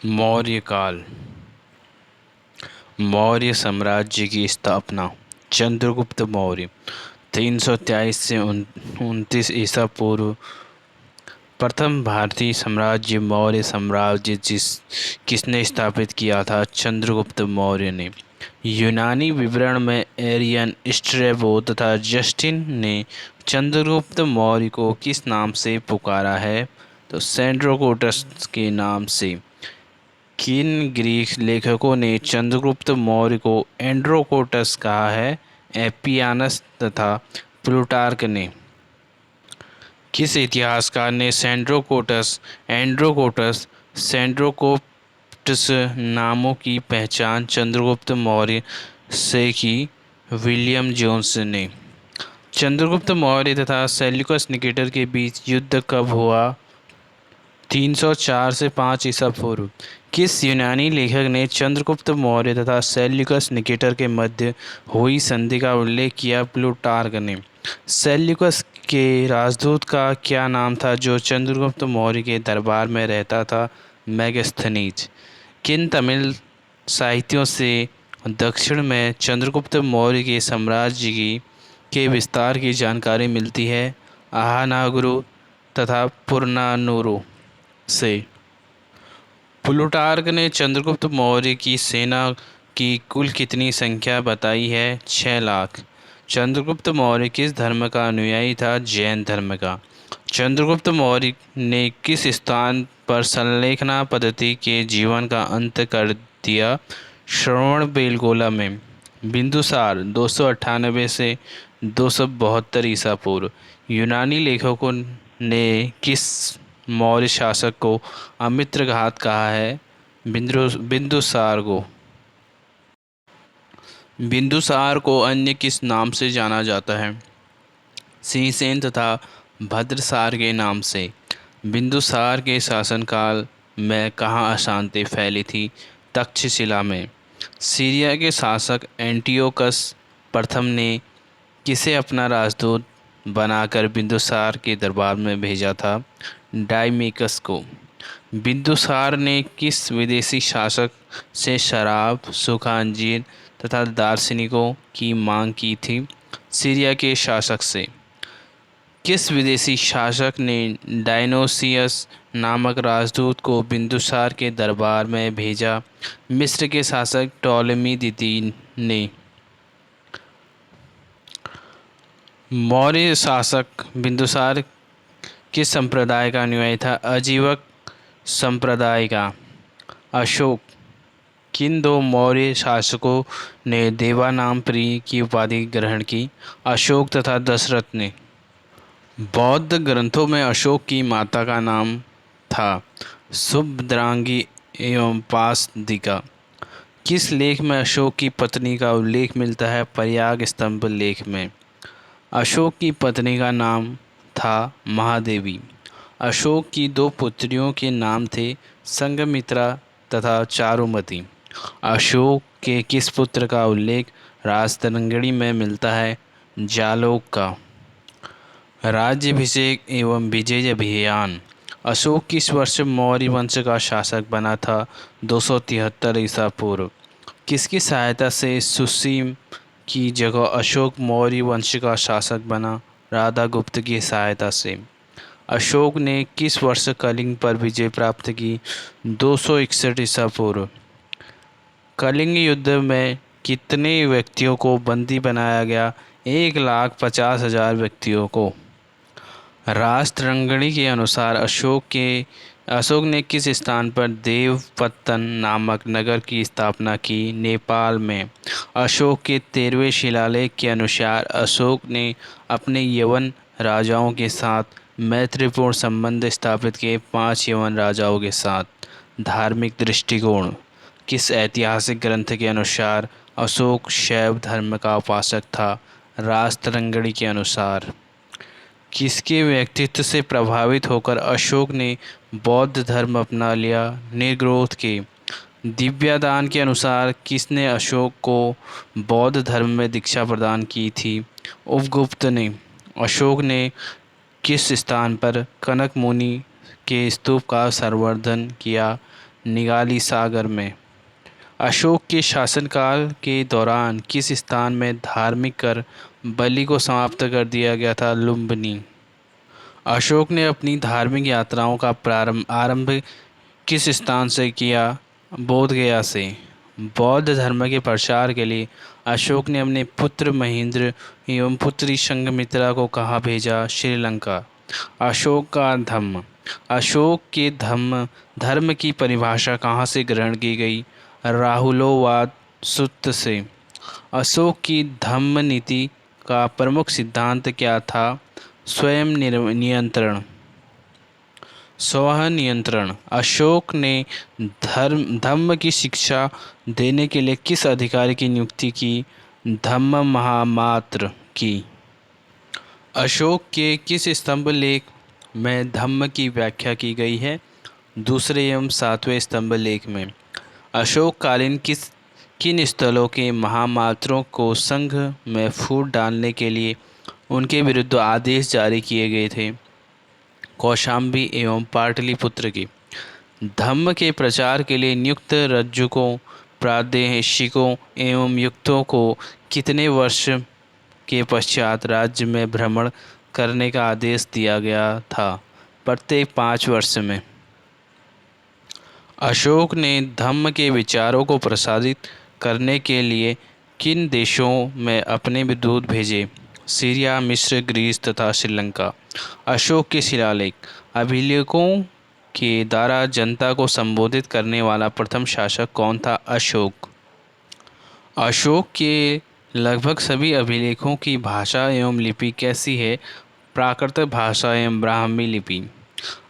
मौर्य काल। मौर्य साम्राज्य की स्थापना। चंद्रगुप्त मौर्य 323 से 29 ईसा पूर्व। प्रथम भारतीय साम्राज्य मौर्य साम्राज्य किसने स्थापित किया था? चंद्रगुप्त मौर्य ने। यूनानी विवरण में एरियन, स्ट्रैबो तथा जस्टिन ने चंद्रगुप्त मौर्य को किस नाम से पुकारा है? तो सेंड्रोकोटस के नाम से। किन ग्रीक लेखकों ने चंद्रगुप्त मौर्य को एंड्रोकोटस कहा है? एपियानस तथा प्लूटार्क ने। किस इतिहासकार ने एंड्रोकोटस, सेंड्रोकोप्टस नामों की पहचान चंद्रगुप्त मौर्य से की? विलियम जोन्स ने। चंद्रगुप्त मौर्य तथा सेल्यूकस निकेटर के बीच युद्ध कब हुआ? 304 से 5 ईसा पूर्व। किस यूनानी लेखक ने चंद्रगुप्त मौर्य तथा सेल्यूकस निकेटर के मध्य हुई संधि का उल्लेख किया? प्लूटार्क ने। सेल्यूकस के राजदूत का क्या नाम था जो चंद्रगुप्त मौर्य के दरबार में रहता था? मेगास्थनीज। किन तमिल साहित्यों से दक्षिण में चंद्रगुप्त मौर्य के साम्राज्य के विस्तार की जानकारी मिलती है? आहानागुरु तथा पुरनानुरु से। प्लूटार्क ने चंद्रगुप्त मौर्य की सेना की कुल कितनी संख्या बताई है? 6 लाख। चंद्रगुप्त मौर्य किस धर्म का अनुयायी था? जैन धर्म का। चंद्रगुप्त मौर्य ने किस स्थान पर संलेखना पद्धति के जीवन का अंत कर दिया? श्रवणबेलगोला में। बिंदुसार 298 से 272 ईसा पूर्व। यूनानी लेखकों ने किस मौर्य शासक को अमित्रघात कहा है? बिंदुसार को। बिंदुसार को अन्य किस नाम से जाना जाता है? सिंहसेन तथा भद्रसार के नाम से। बिंदुसार के शासनकाल में कहाँ अशांति फैली थी? तक्षशिला में। सीरिया के शासक एंटियोकस प्रथम ने किसे अपना राजदूत बनाकर बिंदुसार के दरबार में भेजा था? डायमिकस को। बिंदुसार ने किस विदेशी शासक से शराब, सूखा अंजीर तथा दार्शनिकों की मांग की थी? सीरिया के शासक से। किस विदेशी शासक ने डायनोसियस नामक राजदूत को बिंदुसार के दरबार में भेजा? मिस्र के शासक टॉलेमी द्वितीय ने। मौर्य शासक बिंदुसार किस संप्रदाय का अनुयायी था? अजीवक संप्रदाय का। अशोक। किन दो मौर्य शासकों ने देवानामप्रिय की उपाधि ग्रहण की? अशोक तथा दशरथ ने। बौद्ध ग्रंथों में अशोक की माता का नाम था सुभद्रांगी एवं पासदिका। किस लेख में अशोक की पत्नी का उल्लेख मिलता है? प्रयाग स्तंभ लेख में। अशोक की पत्नी का नाम था महादेवी। अशोक की दो पुत्रियों के नाम थे संघमित्रा तथा चारुमती। अशोक के किस पुत्र का उल्लेख राजतरंगिणी में मिलता है? जालोक का। राज्याभिषेक एवं विजय अभियान। अशोक किस वर्ष मौर्य वंश का शासक बना था? 273 ईसा पूर्व। किसकी सहायता से सुसीम की जगह अशोक मौर्य वंश का शासक बना? राधागुप्त की सहायता से। अशोक ने किस वर्ष कलिंग पर विजय प्राप्त की? 261 ईसा पूर्व। कलिंग युद्ध में कितने व्यक्तियों को बंदी बनाया गया? 1,50,000 व्यक्तियों को। राजतरंगिणी के अनुसार अशोक ने किस स्थान पर देवपत्तन नामक नगर की स्थापना की? नेपाल में। अशोक के 13वें शिलालेख के अनुसार अशोक ने अपने यवन राजाओं के साथ मैत्रीपूर्ण संबंध स्थापित किए। 5 यवन राजाओं के साथ। धार्मिक दृष्टिकोण। किस ऐतिहासिक ग्रंथ के अनुसार अशोक शैव धर्म का उपासक था? राजतरंगिणी के अनुसार। किसके व्यक्तित्व से प्रभावित होकर अशोक ने बौद्ध धर्म अपना लिया? निर्ग्रोध के। दिव्यादान के अनुसार किसने अशोक को बौद्ध धर्म में दीक्षा प्रदान की थी? उपगुप्त ने। अशोक ने किस स्थान पर कनक मुनि के स्तूप का संवर्धन किया? निगाली सागर में। अशोक के शासनकाल के दौरान किस स्थान में धार्मिक कर बलि को समाप्त कर दिया गया था? लुम्बिनी। अशोक ने अपनी धार्मिक यात्राओं का आरंभ किस स्थान से किया? बोधगया से। बौद्ध धर्म के प्रचार के लिए अशोक ने अपने पुत्र महेंद्र एवं पुत्री संघमित्रा को कहाँ भेजा? श्रीलंका। अशोक का धम्म। अशोक के धर्म की परिभाषा कहाँ से ग्रहण की गई? राहुलोवाद सूत्र से। अशोक की धम्म नीति का प्रमुख सिद्धांत क्या था? स्वयं नियंत्रण, स्व नियंत्रण। अशोक ने धम्म की शिक्षा देने के लिए किस अधिकारी की नियुक्ति की? धम्म महामात्र की। अशोक के किस स्तंभ लेख में धम्म की व्याख्या की गई है? दूसरे एवं सातवें स्तंभ लेख में। अशोक कालीन किन स्थलों के महामात्रों को संघ में फूट डालने के लिए उनके विरुद्ध आदेश जारी किए गए थे? कौशाम्बी एवं पाटलिपुत्र की। धम्म के प्रचार के लिए नियुक्त रज्जुकों, प्रादेशिकों एवं युक्तों को कितने वर्ष के पश्चात राज्य में भ्रमण करने का आदेश दिया गया था? प्रत्येक 5 वर्ष में। अशोक ने धम्म के विचारों को प्रसारित करने के लिए किन देशों में अपने दूत भेजे? सीरिया, मिस्र, ग्रीस तथा श्रीलंका। अशोक के शिलालेख। अभिलेखों के द्वारा जनता को संबोधित करने वाला प्रथम शासक कौन था? अशोक। अशोक के लगभग सभी अभिलेखों की भाषा एवं लिपि कैसी है? प्राकृत भाषा एवं ब्राह्मी लिपि।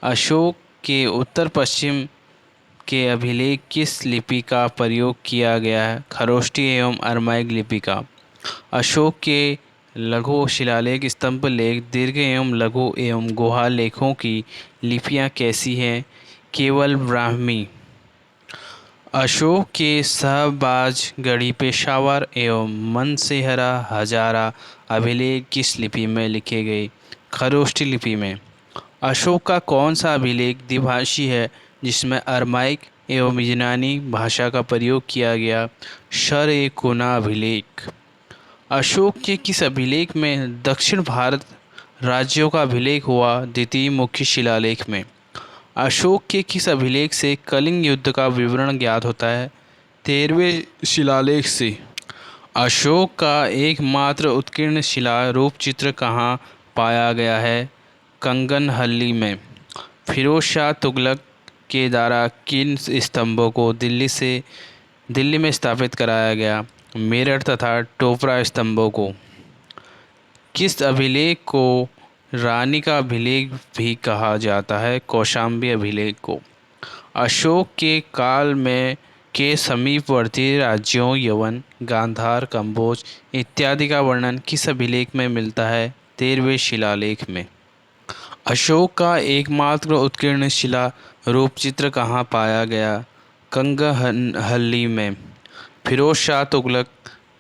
अशोक के उत्तर पश्चिम के अभिलेख किस लिपि का प्रयोग किया गया है? खरोष्ठी एवं अरमाइक लिपि का। अशोक के लघु शिलालेख, स्तंभ लेख, दीर्घ एवं लघु एवं गुहा लेखों की लिपियाँ कैसी हैं? केवल ब्राह्मी। अशोक के शहबाज गढ़ी, पेशावर एवं मनसेहरा हजारा अभिलेख किस लिपि में लिखे गए? खरोष्ठी लिपि में। अशोक का कौन सा अभिलेख द्विभाषी है जिसमें अरमाइक एवं यूनानी भाषा का प्रयोग किया गया? शर-ए-कुना अभिलेख। अशोक के किस अभिलेख में दक्षिण भारत राज्यों का अभिलेख हुआ? द्वितीय मुख्य शिलालेख में। अशोक के किस अभिलेख से कलिंग युद्ध का विवरण ज्ञात होता है? 13वें शिलालेख से। अशोक का एकमात्र उत्कीर्ण शिला रूप चित्र कहाँ पाया गया है? कंगनहल्ली में। फिरोज शाह तुगलक के द्वारा किन स्तंभों को दिल्ली में स्थापित कराया गया? मेरठ तथा टोपरा स्तंभों को। किस अभिलेख को रानी का अभिलेख भी कहा जाता है? कौशाम्बी अभिलेख को। अशोक के काल में के समीपवर्ती राज्यों यवन, गांधार, कंबोज इत्यादि का वर्णन किस अभिलेख में मिलता है? 13वें शिलालेख में। अशोक का एकमात्र उत्कीर्ण शिला रूप चित्र कहाँ पाया गया? कंगनहल्ली में। फिरोज शाह तुगलक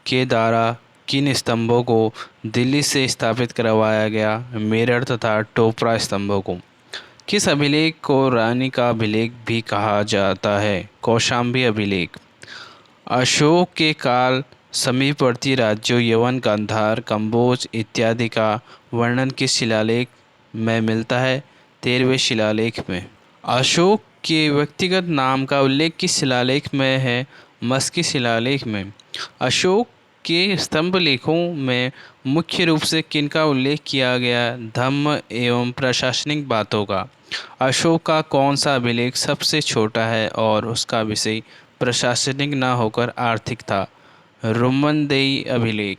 के द्वारा किन स्तंभों को दिल्ली से स्थापित करवाया गया? मेरठ तथा टोपरा स्तंभों को। किस अभिलेख को रानी का अभिलेख भी कहा जाता है? कौशाम्बी अभिलेख। अशोक के काल समीपवर्ती राज्यों यवन, गांधार, कंबोज इत्यादि का वर्णन किस शिलालेख में मिलता है? 13वें शिलालेख में। अशोक के व्यक्तिगत नाम का उल्लेख किस शिलालेख में है? मस्की शिलालेख में। अशोक के स्तंभ लेखों में मुख्य रूप से किनका उल्लेख किया गया? धम्म एवं प्रशासनिक बातों का। अशोक का कौन सा अभिलेख सबसे छोटा है और उसका विषय प्रशासनिक न होकर आर्थिक था? रुमनदेई अभिलेख।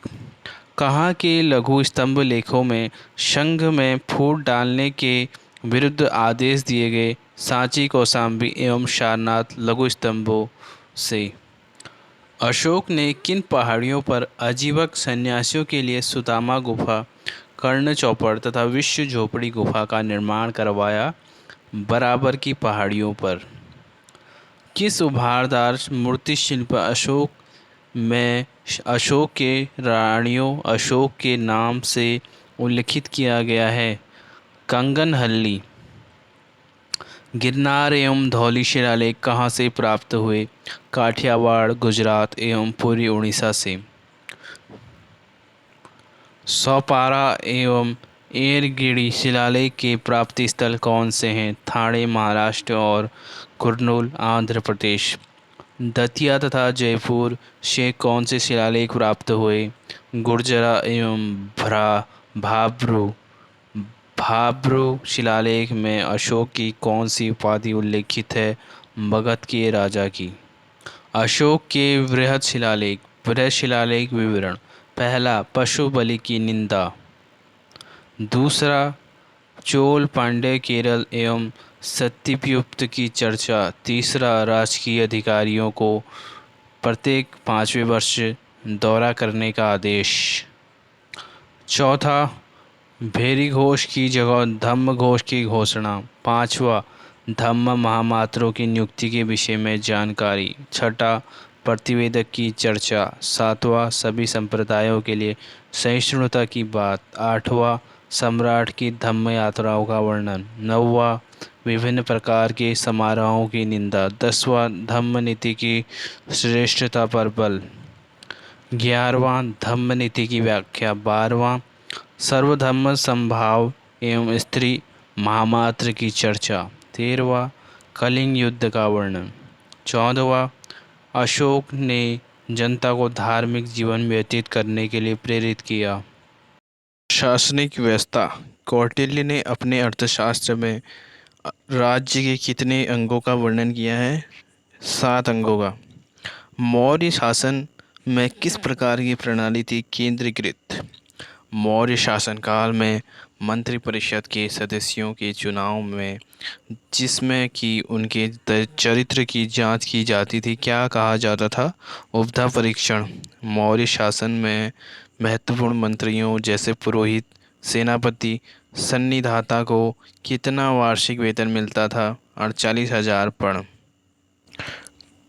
कहाँ के लघु स्तंभ लेखों में संघ में फूट डालने के विरुद्ध आदेश दिए गए? सांची, कौशाम्बी एवं सारनाथ लघु स्तंभों से। अशोक ने किन पहाड़ियों पर आजीवक सन्यासियों के लिए सुदामा गुफा, कर्ण चौपड़ तथा विश्व झोपड़ी गुफा का निर्माण करवाया? बराबर की पहाड़ियों पर। किस उभारदार मूर्ति शिल्प अशोक में अशोक के रानियों अशोक के नाम से उल्लिखित किया गया है? कंगनहल्ली। गिरनार एवं धौली शिलालेख कहाँ से प्राप्त हुए? काठियावाड़, गुजरात एवं पुरी, उड़ीसा से। सौपारा एवं एरगिडी शिलालेख के प्राप्ति स्थल कौन से हैं? ठाणे महाराष्ट्र और कुर्नूल आंध्र प्रदेश। दतिया तथा जयपुर से कौन से शिलालेख प्राप्त हुए? गुर्जरा एवं भाब्रू। भाब्रू शिलालेख में अशोक की कौन सी उपाधि उल्लेखित है? मगध के राजा की। अशोक के बृहद शिलालेख विवरण। पहला, पशु बलि की निंदा। दूसरा, चोल पांड्य केरल एवं सत्यव्युक्त की चर्चा। तीसरा, राजकीय अधिकारियों को प्रत्येक 5वें वर्ष दौरा करने का आदेश। चौथा, भेरी घोष की जगह धम्म घोष की घोषणा। पांचवा, धम्म महामात्रों की नियुक्ति के विषय में जानकारी। छठा, प्रतिवेदक की चर्चा। सातवां, सभी संप्रदायों के लिए सहिष्णुता की बात। आठवां, सम्राट की धम्म यात्राओं का वर्णन। नौवां, विभिन्न प्रकार के समारोहों की निंदा। 10वां, धम्म नीति की श्रेष्ठता पर बल। 11वां, धम्म नीति की व्याख्या। 12वां, सर्वधर्म समभाव एवं स्त्री महामात्र की चर्चा। 13वां, कलिंग युद्ध का वर्णन। 14वां, अशोक ने जनता को धार्मिक जीवन व्यतीत करने के लिए प्रेरित किया। प्रशासनिक व्यवस्था। कौटिल्य ने अपने अर्थशास्त्र में राज्य के कितने अंगों का वर्णन किया है? 7 अंगों का। मौर्य शासन में किस प्रकार की प्रणाली थी केंद्रीकृत? मौर्य शासनकाल में मंत्रिपरिषद के सदस्यों के चुनाव में जिसमें कि उनके चरित्र की जांच की जाती थी, क्या कहा जाता था? उपधा परीक्षण। मौर्य शासन में महत्वपूर्ण मंत्रियों जैसे पुरोहित, सेनापति, सन्निधाता को कितना वार्षिक वेतन मिलता था? 48,000 पर्ण।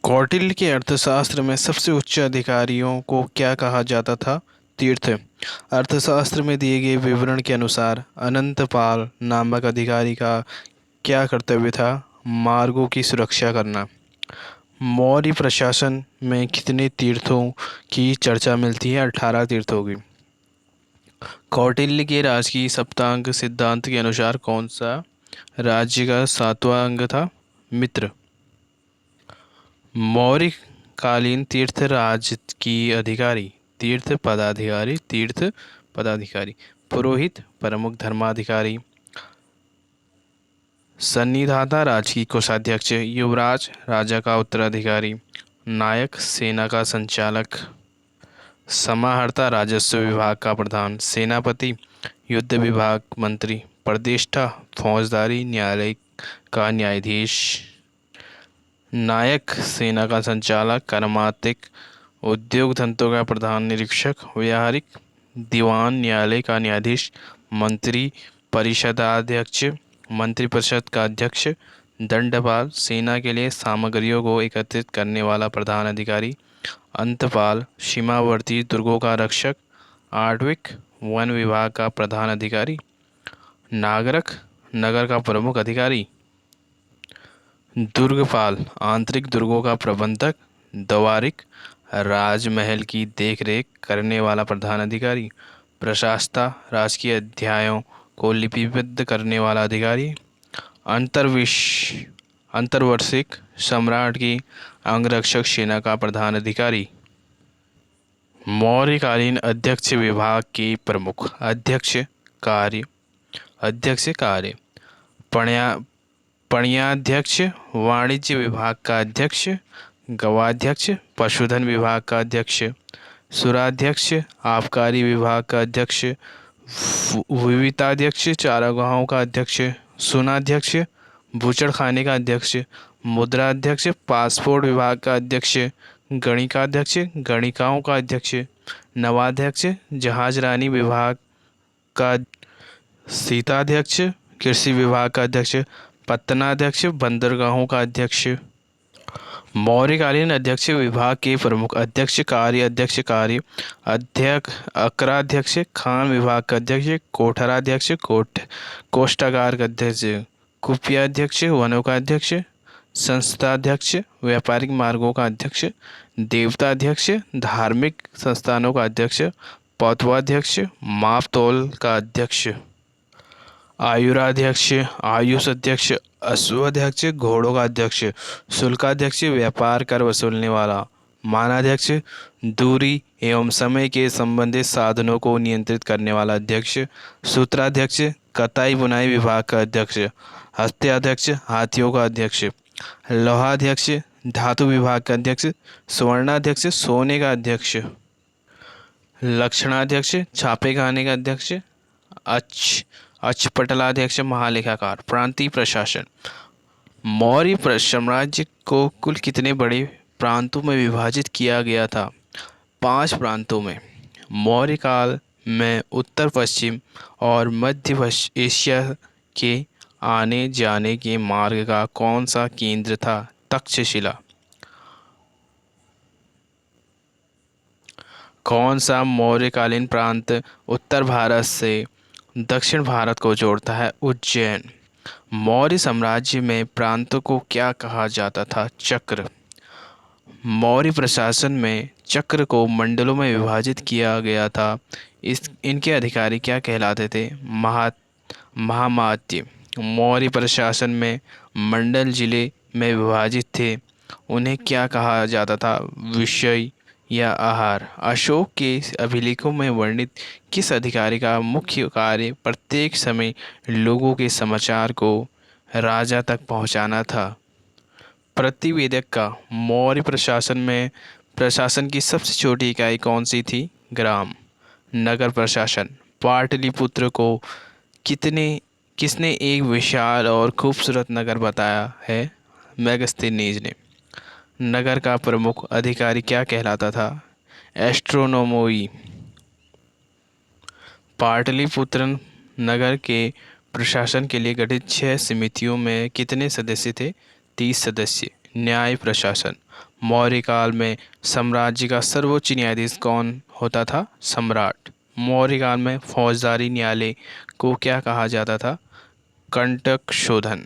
कौटिल्य के अर्थशास्त्र में सबसे उच्च अधिकारियों को क्या कहा जाता था? तीर्थ। अर्थशास्त्र में दिए गए विवरण के अनुसार अनंतपाल नामक अधिकारी का क्या कर्तव्य था? मार्गों की सुरक्षा करना। मौर्य प्रशासन में कितने तीर्थों की चर्चा मिलती है? 18 तीर्थों की। कौटिल्य के राजकीय सप्तांग सिद्धांत के अनुसार कौन सा राज्य का 7वां अंग था? मित्र। मौर्य कालीन तीर्थ राज की अधिकारी। तीर्थ पदाधिकारी। पुरोहित, प्रमुख धर्माधिकारी। सन्निधाता, राजकीय कोषाध्यक्ष। युवराज, राजा का उत्तराधिकारी। नायक, सेना का संचालक। समाहर्ता, राजस्व विभाग का प्रधान। सेनापति, युद्ध विभाग मंत्री। प्रतिष्ठा, फौजदारी न्यायालय का न्यायाधीश। नायक, सेना का संचालक। कर्मातिक, उद्योग धंधों का प्रधान निरीक्षक। व्यावहारिक, दीवान न्यायालय का न्यायाधीश। मंत्री परिषदाध्यक्ष, मंत्रिपरिषद का अध्यक्ष। दंडपाल, सेना के लिए सामग्रियों को एकत्रित करने वाला प्रधान अधिकारी। अंतपाल, सीमावर्ती दुर्गों का रक्षक। आर्डविक, वन विभाग का प्रधान अधिकारी। नागरक, नगर का प्रमुख अधिकारी। दुर्गपाल, आंतरिक दुर्गों का प्रबंधक। दवारिक, राजमहल की देखरेख करने वाला प्रधान अधिकारी। प्रशास्ता, राजकीय अध्यायों को लिपिबद्ध करने वाला अधिकारी। अंतर्वर्षिक, सम्राट की अंगरक्षक सेना का प्रधान अधिकारी। मौर्यकालीन अध्यक्ष विभाग के प्रमुख। अध्यक्ष कार्य। पण्याध्यक्ष, वाणिज्य विभाग का अध्यक्ष। गवाध्यक्ष, पशुधन विभाग का अध्यक्ष। सुराध्यक्ष, आबकारी विभाग का अध्यक्ष। विविताध्यक्ष, चारागाहों का अध्यक्ष। सुनाध्यक्ष, बूचड़खाने का अध्यक्ष। मुद्राध्यक्ष, पासपोर्ट विभाग का अध्यक्ष। गणिकाध्यक्ष, गणिकाओं का अध्यक्ष। नवाध्यक्ष, जहाजरानी विभाग का। सीताध्यक्ष, कृषि विभाग का अध्यक्ष। पत्तनाध्यक्ष, बंदरगाहों का अध्यक्ष। मौर्यकालीन अध्यक्ष विभाग के प्रमुख। अध्यक्ष कार्य। अकराध्यक्ष, खान विभाग का अध्यक्ष। कोठराध्यक्ष, कोष्ठागार का अध्यक्ष। कुप्याध्यक्ष वनों का अध्यक्ष, संस्थाध्यक्ष व्यापारिक मार्गों का अध्यक्ष, देवताध्यक्ष धार्मिक संस्थानों का अध्यक्ष, पौत्वाध्यक्ष माप तौल का अध्यक्ष, आयुराध्यक्ष आयुष अध्यक्ष, अश्वाध्यक्ष घोड़ों का अध्यक्ष, शुल्काध्यक्ष व्यापार कर वसूलने वाला, मानाध्यक्ष दूरी एवं समय के संबंधित साधनों को नियंत्रित करने वाला अध्यक्ष, सूत्राध्यक्ष कताई बुनाई विभाग का अध्यक्ष, हस्त्याध्यक्ष हाथियों का अध्यक्ष, लोहाध्यक्ष धातु विभाग का अध्यक्ष, स्वर्णाध्यक्ष सोने का अध्यक्ष, लक्षणाध्यक्ष छापे खाने का अध्यक्ष, अक्षपटलाध्यक्ष महालेखाकार। प्रांतीय प्रशासन। मौर्य साम्राज्य को कुल कितने बड़े प्रांतों में विभाजित किया गया था? 5 प्रांतों में। मौर्य काल में उत्तर पश्चिम और मध्य एशिया के आने जाने के मार्ग का कौन सा केंद्र था? तक्षशिला। कौन सा मौर्यकालीन प्रांत उत्तर भारत से दक्षिण भारत को जोड़ता है? उज्जैन। मौर्य साम्राज्य में प्रांतों को क्या कहा जाता था? चक्र। मौर्य प्रशासन में चक्र को मंडलों में विभाजित किया गया था। इनके अधिकारी क्या कहलाते थे? महामात्य। मौर्य प्रशासन में मंडल जिले में विभाजित थे, उन्हें क्या कहा जाता था? विषय या आहार। अशोक के अभिलेखों में वर्णित किस अधिकारी का मुख्य कार्य प्रत्येक समय लोगों के समाचार को राजा तक पहुंचाना था? प्रतिवेदक का। मौर्य प्रशासन में प्रशासन की सबसे छोटी इकाई कौन सी थी? ग्राम। नगर प्रशासन। पाटलिपुत्र को किसने एक विशाल और खूबसूरत नगर बताया है? मेगस्थनीज ने। नगर का प्रमुख अधिकारी क्या कहलाता था? एस्ट्रोनोमोई। पाटलिपुत्र नगर के प्रशासन के लिए गठित 6 समितियों में कितने सदस्य थे? 30 सदस्य। न्याय प्रशासन। मौर्य काल में साम्राज्य का सर्वोच्च न्यायाधीश कौन होता था? सम्राट। मौर्य काल में फौजदारी न्यायालय को क्या कहा जाता था? कंटक शोधन।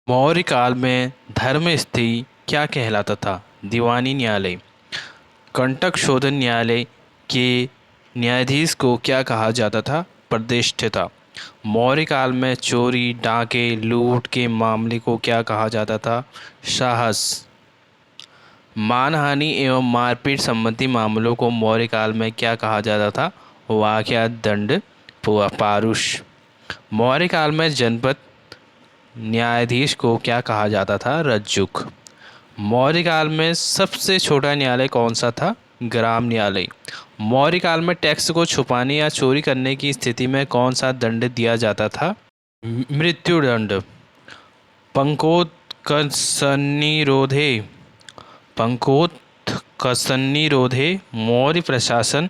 मौर्य काल में धर्मस्थली क्या कहलाता था? दीवानी न्यायालय। कंटक शोधन न्यायालय के न्यायाधीश को क्या कहा जाता था? प्रतिष्ठिता। मौर्य काल में चोरी डाके लूट के मामले को क्या कहा जाता था? साहस। मानहानि एवं मारपीट संबंधी मामलों को मौर्य काल में क्या कहा जाता था? वाक्या दंड पारुष। मौर्य काल में जनपद न्यायाधीश को क्या कहा जाता था? रज्जुक। मौर्य काल में सबसे छोटा न्यायालय कौन सा था? ग्राम न्यायालय। मौर्य काल में टैक्स को छुपाने या चोरी करने की स्थिति में कौन सा दंड दिया जाता था? मृत्युदंड। पंकोत्कर्षनिरोधे मौर्य प्रशासन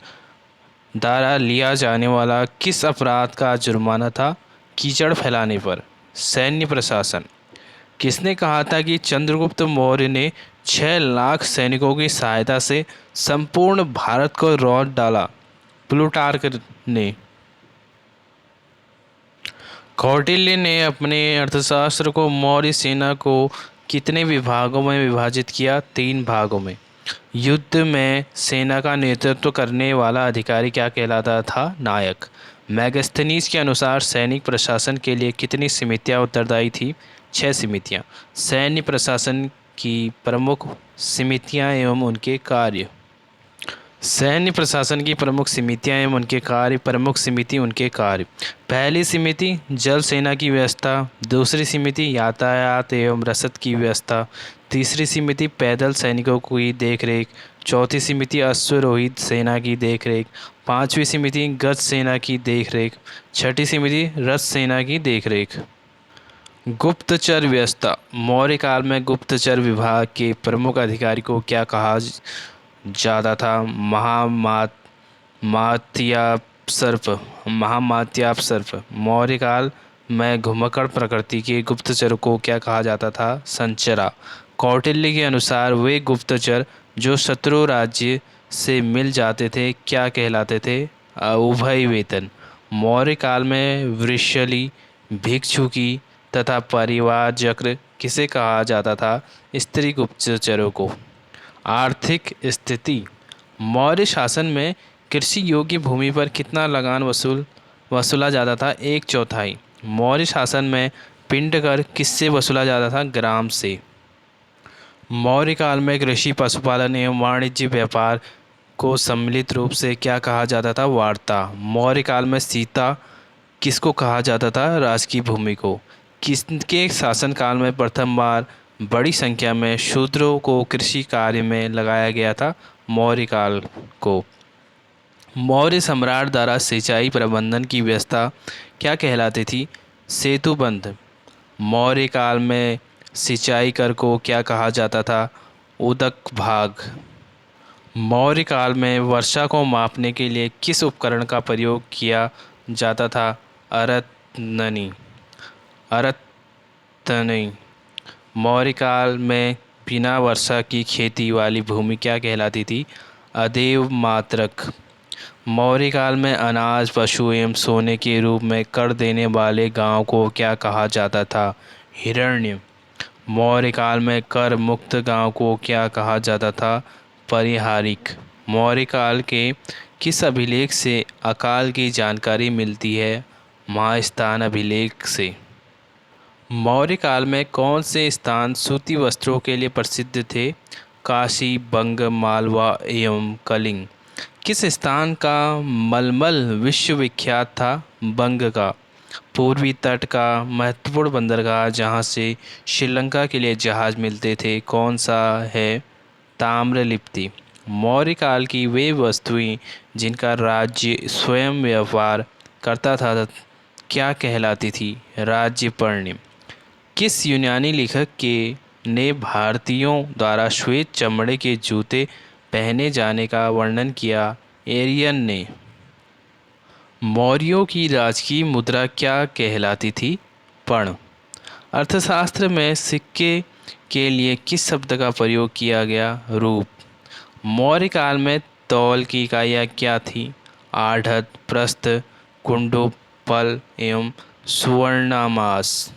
द्वारा लिया जाने वाला किस अपराध का जुर्माना था? कीचड़ फैलाने पर। सैन्य प्रशासन। किसने कहा था कि चंद्रगुप्त मौर्य ने 6 लाख सैनिकों की सहायता से संपूर्ण भारत को लौट डाला? प्लूटार्क ने। कौटिल्य ने अपने अर्थशास्त्र को मौर्य सेना को कितने विभागों में विभाजित किया? 3 भागों में। युद्ध में सेना का नेतृत्व करने वाला अधिकारी क्या कहलाता था? नायक। मेगस्थनीज के अनुसार सैनिक प्रशासन के लिए कितनी समितियां उत्तरदायी थी? 6 समितियां। सैन्य प्रशासन की प्रमुख समितियां एवं उनके कार्य। सैन्य प्रशासन की प्रमुख समितियां एवं उनके कार्य। प्रमुख समिति उनके कार्य। पहली समिति जल सेना की व्यवस्था। दूसरी समिति यातायात एवं रसद की व्यवस्था। तीसरी समिति पैदल सैनिकों की देखरेख। चौथी समिति अश्वरोहित सेना की देखरेख। पांचवी समिति गज सेना की देखरेख। छठी समिति रथ सेना की देखरेख। गुप्तचर व्यवस्था। मौर्य काल में गुप्तचर विभाग के प्रमुख अधिकारी को क्या कहा जाता था? महामात्यापसर्प। मौर्य काल में घुमक्कड़ प्रकृति के गुप्तचर को क्या कहा जाता था? संचरा। कौटिल्य के अनुसार वे गुप्तचर जो शत्रु राज्य से मिल जाते थे क्या कहलाते थे? उभय वेतन। मौर्य काल में वृषली भिक्षुकी तथा परिवार चक्र किसे कहा जाता था? स्त्री गुप्तचरों को। आर्थिक स्थिति। मौर्य शासन में कृषि योग्य भूमि पर कितना लगान वसूला जाता था? 1/4। मौर्य शासन में पिंड कर किससे वसूला जाता था? ग्राम से। मौर्य काल में कृषि, पशुपालन एवं वाणिज्य व्यापार को सम्मिलित रूप से क्या कहा जाता था? वार्ता। मौर्य काल में सीता किसको कहा जाता था? राजकीय भूमि को। किसके शासनकाल में प्रथम बार बड़ी संख्या में शूद्रों को कृषि कार्य में लगाया गया था? मौर्य काल को। मौर्य सम्राट द्वारा सिंचाई प्रबंधन की व्यवस्था क्या कहलाती थी? सेतुबंध। मौर्य काल में सिंचाई कर को क्या कहा जाता था? उदक भाग। मौर्य काल में वर्षा को मापने के लिए किस उपकरण का प्रयोग किया जाता था? अरत्ननी। अरत्तनी। मौर्य काल में बिना वर्षा की खेती वाली भूमि क्या कहलाती थी? अदेव मात्रक। मौर्य काल में अनाज, पशु एवं सोने के रूप में कर देने वाले गांव को क्या कहा जाता था? हिरण्य। मौर्य काल में कर मुक्त गांव को क्या कहा जाता था? परिहारिक। मौर्य काल के किस अभिलेख से अकाल की जानकारी मिलती है? महास्थान अभिलेख से। मौर्य काल में कौन से स्थान सूती वस्त्रों के लिए प्रसिद्ध थे? काशी, बंग, मालवा एवं कलिंग। किस स्थान का मलमल विश्वविख्यात था? बंग का। पूर्वी तट का महत्वपूर्ण बंदरगाह जहां से श्रीलंका के लिए जहाज मिलते थे, कौन सा है? ताम्रलिप्ति। मौर्य काल की वे वस्तुएं जिनका राज्य स्वयं व्यापार करता था क्या कहलाती थी? राज्यपर्णी। किस यूनानी लेखक के ने भारतीयों द्वारा श्वेत चमड़े के जूते पहने जाने का वर्णन किया? एरियन ने। मौर्यों की राजकीय मुद्रा क्या कहलाती थी? पर्ण। अर्थशास्त्र में सिक्के के लिए किस शब्द का प्रयोग किया गया? रूप। मौर्य काल में तौल की इकाइयाँ क्या थीं? आढ़त, प्रस्थ, कुंडु, पल एवं सुवर्णामास।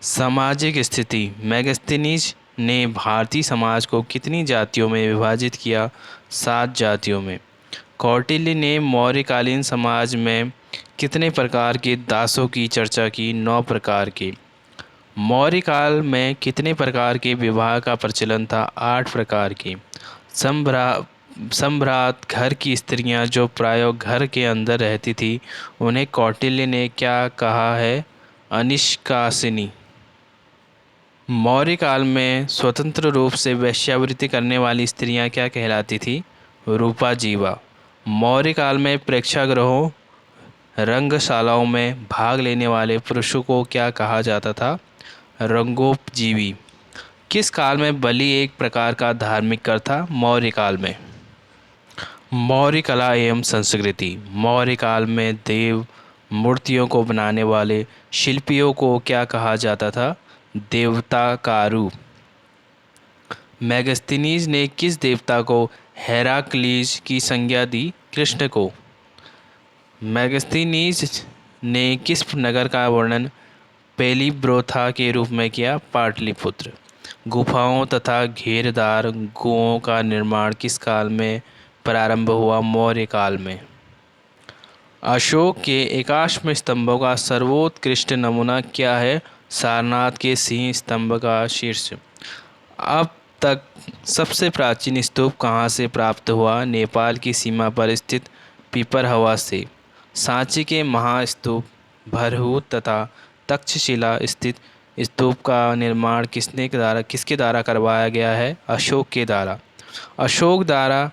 सामाजिक स्थिति। मेगास्थनीज ने भारतीय समाज को कितनी जातियों में विभाजित किया? 7 जातियों में। कौटिल्य ने मौर्यकालीन समाज में कितने प्रकार के दासों की चर्चा की? 9 प्रकार के। मौर्य काल में कितने प्रकार के विवाह का प्रचलन था? 8 प्रकार के। सम्भ्रात घर की स्त्रियां जो प्रायः घर के अंदर रहती थी, उन्हें कौटिल्य ने क्या कहा है? अनिष्कासिनी। मौर्य काल में स्वतंत्र रूप से वेश्यावृत्ति करने वाली स्त्रियां क्या कहलाती थी? रूपा जीवा। मौर्य काल में प्रेक्षागृहों, रंगशालाओं में भाग लेने वाले पुरुषों को क्या कहा जाता था? रंगोपजीवी। किस काल में बलि एक प्रकार का धार्मिक कर था? मौर्य काल में। मौर्य कला एवं संस्कृति। मौर्य काल में देव मूर्तियों को बनाने वाले शिल्पियों को क्या कहा जाता था? देवताकारु। मेगास्थनीज ने किस देवता को हेराक्लीज की संज्ञा दी? कृष्ण को। मेगास्थनीज ने किस नगर का वर्णन पेलिब्रोथा के रूप में किया? पाटलिपुत्र। गुफाओं तथा घेरदार कुओं का निर्माण किस काल में प्रारंभ हुआ? मौर्य काल में। अशोक के एकाश्म स्तंभों का सर्वोत्कृष्ट नमूना क्या है? सारनाथ के सिंह स्तंभ का शीर्ष। अब तक सबसे प्राचीन स्तूप कहाँ से प्राप्त हुआ? नेपाल की सीमा पर स्थित पीपरहवा से। सांची के महास्तूप, भरहूत तथा तक्षशिला स्थित स्तूप का निर्माण किसके द्वारा करवाया गया है? अशोक के द्वारा। अशोक द्वारा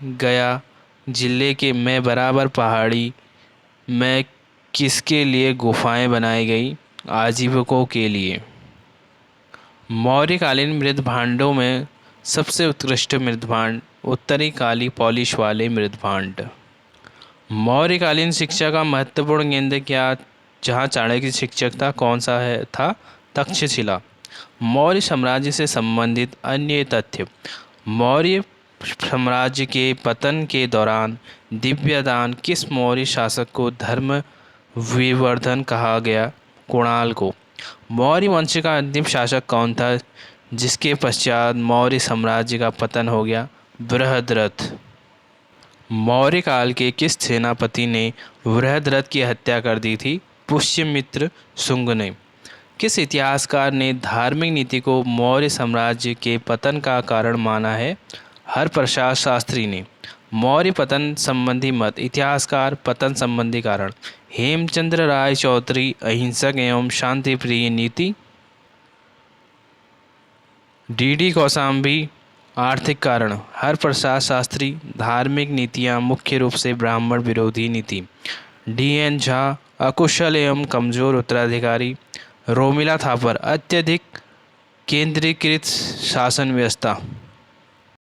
गया जिले के में बराबर पहाड़ी में किसके लिए गुफाएं बनाई गई? आजीविकों के लिए। मौर्यकालीन मृदभांडों में सबसे उत्कृष्ट मृदभांड उत्तरी काली पॉलिश वाले मृदभांड। मौर्यकालीन शिक्षा का महत्वपूर्ण केंद्र क्या जहाँ चाणक्य शिक्षक था, कौन सा है था? तक्षशिला। मौर्य साम्राज्य से संबंधित अन्य तथ्य। मौर्य साम्राज्य के पतन के दौरान दिव्यदान किस मौर्य शासक को धर्म विवर्धन कहा गया कुणाल को। मौर्य वंश का अंतिम शासक कौन था जिसके पश्चात मौर्य साम्राज्य का पतन हो गया? बृहद्रथ। मौर्य काल के किस सेनापति ने बृहद्रथ की हत्या कर दी थी? पुष्यमित्र शुंग ने। किस इतिहासकार ने धार्मिक नीति को मौर्य साम्राज्य के पतन का कारण माना है? हरप्रसाद शास्त्री ने। मौर्य पतन संबंधी मत, इतिहासकार, पतन संबंधी कारण। हेमचंद्र राय चौधरी, अहिंसक एवं शांति प्रिय नीति। डी कौशाम्बी, आर्थिक कारण। हरप्रसाद शास्त्री, धार्मिक नीतियाँ मुख्य रूप से ब्राह्मण विरोधी नीति। डी झा, अकुशल एवं कमजोर उत्तराधिकारी। रोमिला थापर, अत्यधिक केंद्रीकृत शासन व्यवस्था।